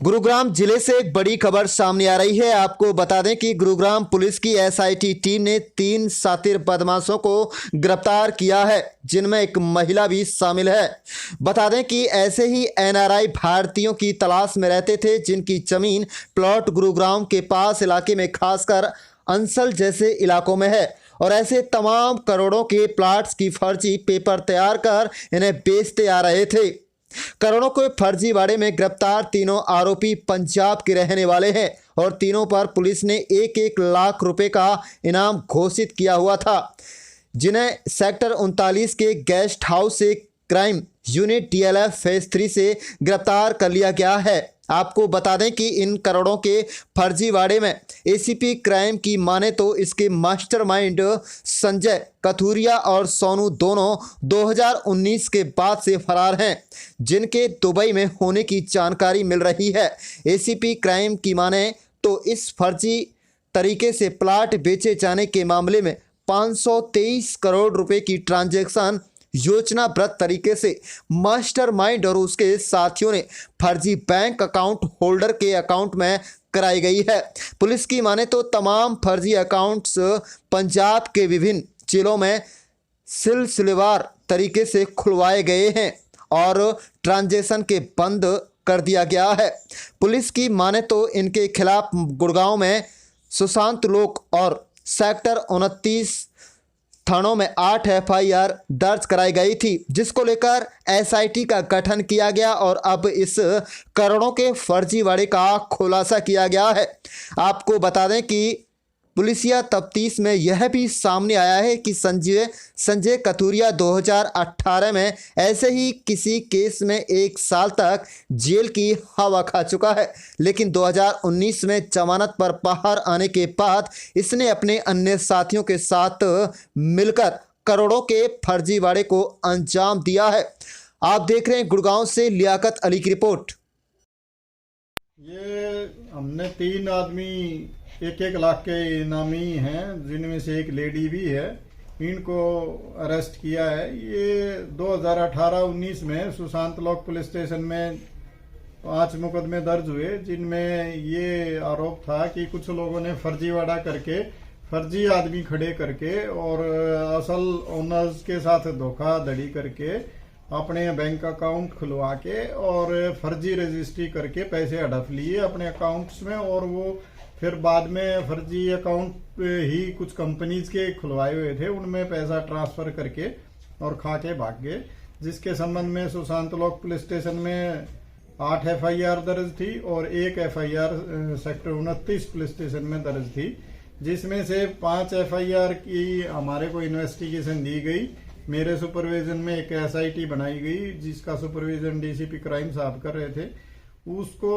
गुरुग्राम जिले से एक बड़ी खबर सामने आ रही है। आपको बता दें कि गुरुग्राम पुलिस की एसआईटी टीम ने 3 शातिर बदमाशों को गिरफ्तार किया है, जिनमें एक महिला भी शामिल है। बता दें कि ऐसे ही एनआरआई भारतीयों की तलाश में रहते थे, जिनकी जमीन प्लॉट गुरुग्राम के पास इलाके में खासकर अंसल जैसे इलाकों में है, और ऐसे तमाम करोड़ों के प्लाट्स की फर्जी पेपर तैयार कर इन्हें बेचते आ रहे थे। करोड़ों के फर्जीवाड़े में गिरफ्तार तीनों आरोपी पंजाब के रहने वाले हैं और तीनों पर पुलिस ने 1-1 लाख रुपए का इनाम घोषित किया हुआ था, जिन्हें सेक्टर 39 के गेस्ट हाउस से क्राइम यूनिट डीएलएफ फेज 3 से गिरफ्तार कर लिया गया है। आपको बता दें कि इन करोड़ों के फर्जीवाड़े में एसीपी क्राइम की माने तो इसके मास्टरमाइंड संजय कथुरिया और सोनू दोनों 2019 के बाद से फरार हैं, जिनके दुबई में होने की जानकारी मिल रही है। एसीपी क्राइम की माने तो इस फर्जी तरीके से प्लाट बेचे जाने के मामले में 523 करोड़ रुपए की ट्रांजैक्शन योजनाबद्ध तरीके से मास्टरमाइंड और उसके साथियों ने फर्जी बैंक अकाउंट होल्डर के अकाउंट में कराई गई है। पुलिस की माने तो तमाम फर्जी अकाउंट्स पंजाब के विभिन्न जिलों में सिलसिलेवार तरीके से खुलवाए गए हैं और ट्रांजैक्शन के बंद कर दिया गया है। पुलिस की माने तो इनके खिलाफ गुड़गांव में सुशांत लोक और सेक्टर 29 थानों में 8 एफआईआर दर्ज कराई गई थी, जिसको लेकर एसआईटी का गठन किया गया और अब इस करोड़ों के फर्जीवाड़े का खुलासा किया गया है। आपको बता दें कि पुलिसिया तफ्तीश में यह भी सामने आया है कि संजय कथुरिया 2018 में ऐसे ही किसी केस में 1 साल तक जेल की हवा खा चुका है, लेकिन 2019 में जमानत पर बाहर आने के बाद इसने अपने अन्य साथियों के साथ मिलकर करोड़ों के फर्जीवाड़े को अंजाम दिया है। आप देख रहे हैं गुड़गांव से लियाकत अली की रिपोर्ट। ये हमने 3 आदमी 1-1 लाख के इनामी हैं, जिनमें से एक लेडी भी है। इनको अरेस्ट किया है। ये 2018-19 में सुशांत लोक पुलिस स्टेशन में 5 मुकदमे दर्ज हुए, जिनमें ये आरोप था कि कुछ लोगों ने फर्जीवाड़ा करके फर्जी आदमी खड़े करके और असल ओनर्स के साथ धोखाधड़ी करके अपने बैंक अकाउंट खुलवा के और फर्जी रजिस्ट्री करके पैसे हड़प लिए अपने अकाउंट्स में, और वो फिर बाद में फर्जी अकाउंट ही कुछ कंपनीज के खुलवाए हुए थे, उनमें पैसा ट्रांसफर करके और खा के भाग गए। जिसके संबंध में सुशांत लोक पुलिस स्टेशन में 8 एफआईआर दर्ज थी और 1 एफआईआर सेक्टर 29 पुलिस स्टेशन में दर्ज थी, जिसमें से 5 एफआईआर की हमारे को इन्वेस्टिगेशन दी गई। मेरे सुपरविजन में एक एसआईटी बनाई गई, जिसका सुपरविजन डीसीपी क्राइम साहब कर रहे थे। उसको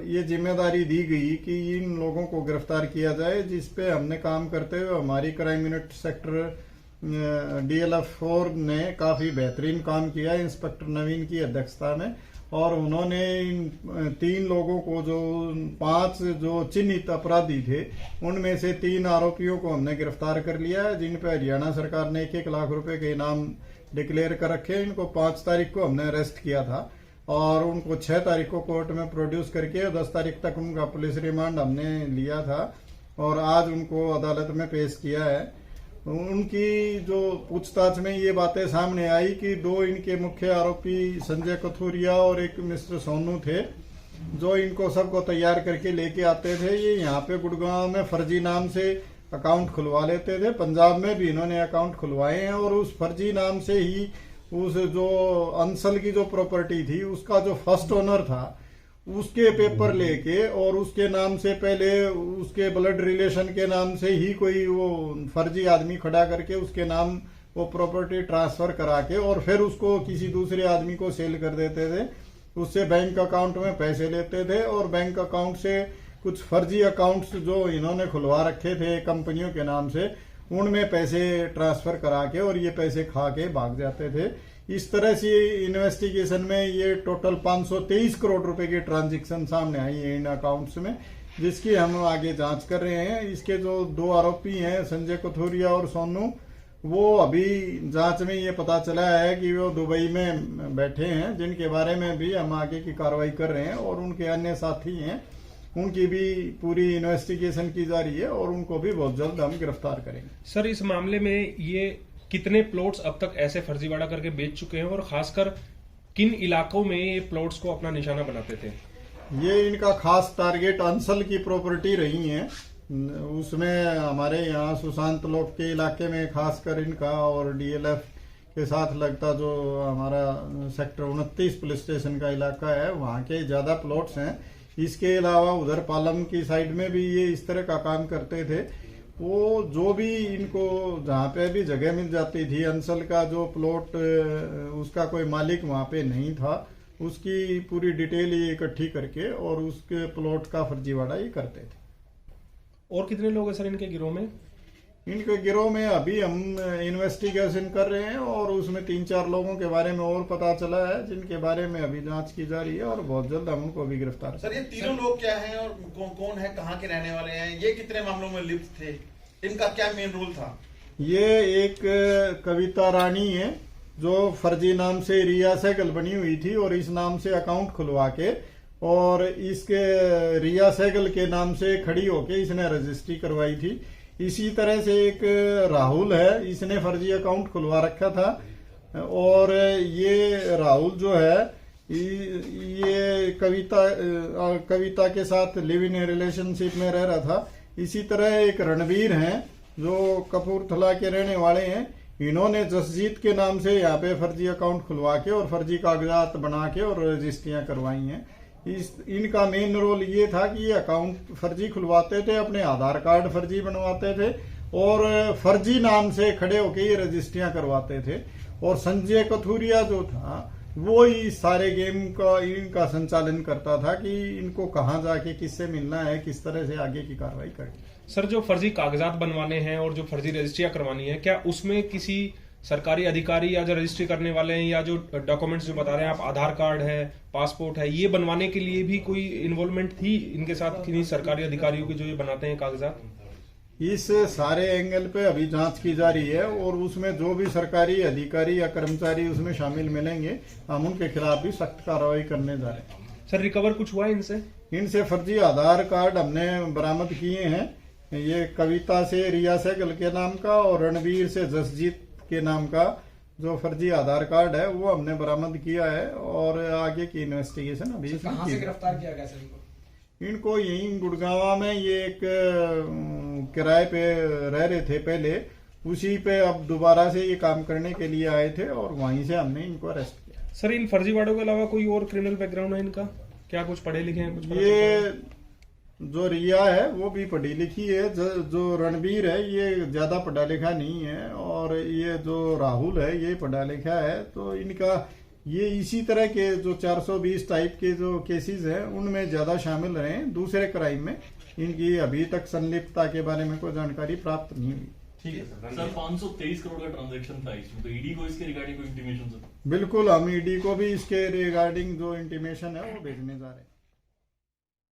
ये जिम्मेदारी दी गई कि इन लोगों को गिरफ्तार किया जाए, जिसपे हमने काम करते हुए हमारी क्राइम यूनिट सेक्टर डीएलएफ 4 ने काफी बेहतरीन काम किया इंस्पेक्टर नवीन की अध्यक्षता में, और उन्होंने इन 3 लोगों को, जो 5 जो चिन्हित अपराधी थे, उनमें से 3 आरोपियों को हमने गिरफ्तार कर लिया है, जिन पे हरियाणा सरकार ने 1-1 लाख रुपए के इनाम डिक्लेयर कर रखे। इनको 5 तारीख को हमने अरेस्ट किया था और उनको 6 तारीख को कोर्ट में प्रोड्यूस करके 10 तारीख तक उनका पुलिस रिमांड हमने लिया था और आज उनको अदालत में पेश किया है। उनकी जो पूछताछ में ये बातें सामने आई कि 2 इनके मुख्य आरोपी संजय कथुरिया और एक मिस्टर सोनू थे, जो इनको सबको तैयार करके लेके आते थे। ये यहाँ पे गुड़गांव में फर्जी नाम से अकाउंट खुलवा लेते थे। पंजाब में भी इन्होंने अकाउंट खुलवाए हैं और उस फर्जी नाम से ही उस जो अंसल की जो प्रॉपर्टी थी, उसका जो फर्स्ट ओनर था, उसके पेपर लेके और उसके नाम से पहले उसके ब्लड रिलेशन के नाम से ही कोई वो फर्जी आदमी खड़ा करके उसके नाम वो प्रॉपर्टी ट्रांसफर करा के और फिर उसको किसी दूसरे आदमी को सेल कर देते थे। उससे बैंक अकाउंट में पैसे लेते थे और बैंक अकाउंट से कुछ फर्जी अकाउंट्स जो इन्होंने खुलवा रखे थे कंपनियों के नाम से, उनमें पैसे ट्रांसफर करा के और ये पैसे खा के भाग जाते थे। इस तरह से इन्वेस्टिगेशन में ये टोटल 523 करोड़ रुपए की ट्रांजैक्शन सामने आई है इन अकाउंट्स में, जिसकी हम आगे जांच कर रहे हैं। इसके जो 2 आरोपी हैं संजय कथुरिया और सोनू, वो अभी जांच में ये पता चला है कि वो दुबई में बैठे हैं, जिनके बारे में भी हम आगे की कार्रवाई कर रहे हैं और उनके अन्य साथी हैं, उनकी भी पूरी इन्वेस्टिगेशन की जा रही है और उनको भी बहुत जल्द हम गिरफ्तार करेंगे। सर, इस मामले में ये कितने प्लॉट्स अब तक ऐसे फर्जीवाड़ा करके बेच चुके हैं और खासकर किन इलाकों में ये प्लॉट्स को अपना निशाना बनाते थे? ये इनका खास टारगेट अंसल की प्रॉपर्टी रही है, उसमें हमारे यहाँ सुशांत लोक के इलाके में खासकर इनका और डीएलएफ के साथ लगता जो हमारा सेक्टर 29 पुलिस स्टेशन का इलाका है, वहाँ के ज्यादा प्लॉट्स हैं। इसके अलावा उधर पालम की साइड में भी ये इस तरह का काम करते थे। वो जो भी इनको जहाँ पे भी जगह मिल जाती थी, अंसल का जो प्लॉट उसका कोई मालिक वहाँ पे नहीं था, उसकी पूरी डिटेल ये इकट्ठी करके और उसके प्लॉट का फर्जीवाड़ा ये करते थे। और कितने लोग हैं सर इनके गिरोह में? इनके गिरोह में अभी हम इन्वेस्टिगेशन कर रहे हैं और उसमें 3-4 लोगों के बारे में और पता चला है, जिनके बारे में अभी जांच की जा रही है और बहुत जल्द हम उनको भी गिरफ्तार करेंगे। सर, ये तीनों लोग क्या हैं और कौन है, कहाँ के रहने वाले हैं, ये कितने मामलों में लिप्त थे, इनका क्या मेन रोल था? ये एक कविता रानी है जो फर्जी नाम से रिया सहगल बनी हुई थी और इस नाम से अकाउंट खुलवा के और इसके रिया सहगल के नाम से खड़ी होके इसने रजिस्ट्री करवाई थी। इसी तरह से एक राहुल है, इसने फर्जी अकाउंट खुलवा रखा था और ये राहुल जो है ये कविता के साथ लिव इन रिलेशनशिप में रह रहा था। इसी तरह एक रणवीर हैं जो कपूरथला के रहने वाले हैं, इन्होंने जसजीत के नाम से यहाँ पे फर्जी अकाउंट खुलवा के और फर्जी कागजात बना के और रजिस्ट्रियां करवाई हैं। इनका मेन रोल ये था कि ये अकाउंट फर्जी खुलवाते थे, अपने आधार कार्ड फर्जी बनवाते थे और फर्जी नाम से खड़े होके ये रजिस्ट्रियां करवाते थे। और संजय कथुरिया जो था वो इस सारे गेम का इनका संचालन करता था कि इनको कहाँ जाके किससे मिलना है, किस तरह से आगे की कार्रवाई करनी। सर, जो फर्जी कागजात बनवाने हैं और जो फर्जी रजिस्ट्रियां करवानी है, क्या उसमें किसी सरकारी अधिकारी या जो रजिस्ट्री करने वाले हैं या जो डॉक्यूमेंट्स जो बता रहे हैं आप, आधार कार्ड है, पासपोर्ट है, ये बनवाने के लिए भी कोई इन्वॉल्वमेंट थी इनके साथ, किन्हीं सरकारी अधिकारियों की जो ये बनाते हैं कागजात? इस सारे एंगल पे अभी जांच की जा रही है और उसमें जो भी सरकारी अधिकारी या कर्मचारी उसमें शामिल मिलेंगे, हम उनके खिलाफ भी सख्त कार्रवाई करने जा रहे हैं। सर, रिकवर कुछ हुआ इनसे? फर्जी आधार कार्ड हमने बरामद किए हैं, ये कविता से रिया सहगल के नाम का और रणवीर से जसजीत के नाम का जो फर्जी आधार कार्ड है वो हमने बरामद किया है और आगे की इन्वेस्टिगेशन अभी कहाँ से गिरफ्तार किया गया सर इनको यहीं गुड़गांवा में ये एक किराए पे रह रहे थे पहले, उसी पे अब दोबारा से ये काम करने के लिए आए थे और वहीं से हमने इनको अरेस्ट किया। सर, इन फर्जीवाड़ों के अलावा कोई और क्रिमिनल बैकग्राउंड है इनका? क्या कुछ पढ़े लिखे हैं? कुछ ये जो रिया है वो भी पढ़ी लिखी है, जो रणवीर है ये ज्यादा पढ़ा लिखा नहीं है और ये जो राहुल है ये पढ़ा लिखा है। तो इनका ये इसी तरह के जो 420 टाइप के जो केसेस हैं उनमें ज्यादा शामिल रहे, दूसरे क्राइम में इनकी अभी तक संलिप्तता के बारे में कोई जानकारी प्राप्त नहीं हुई। ठीक है सर, 523 करोड़ का ट्रांजैक्शन था इसमें, तो ईडी को इसके रिगार्डिंग कोई इंटीमेशन? बिल्कुल, हम ईडी को भी इसके रिगार्डिंग जो इंटीमेशन है वो भेजने जा रहे हैं।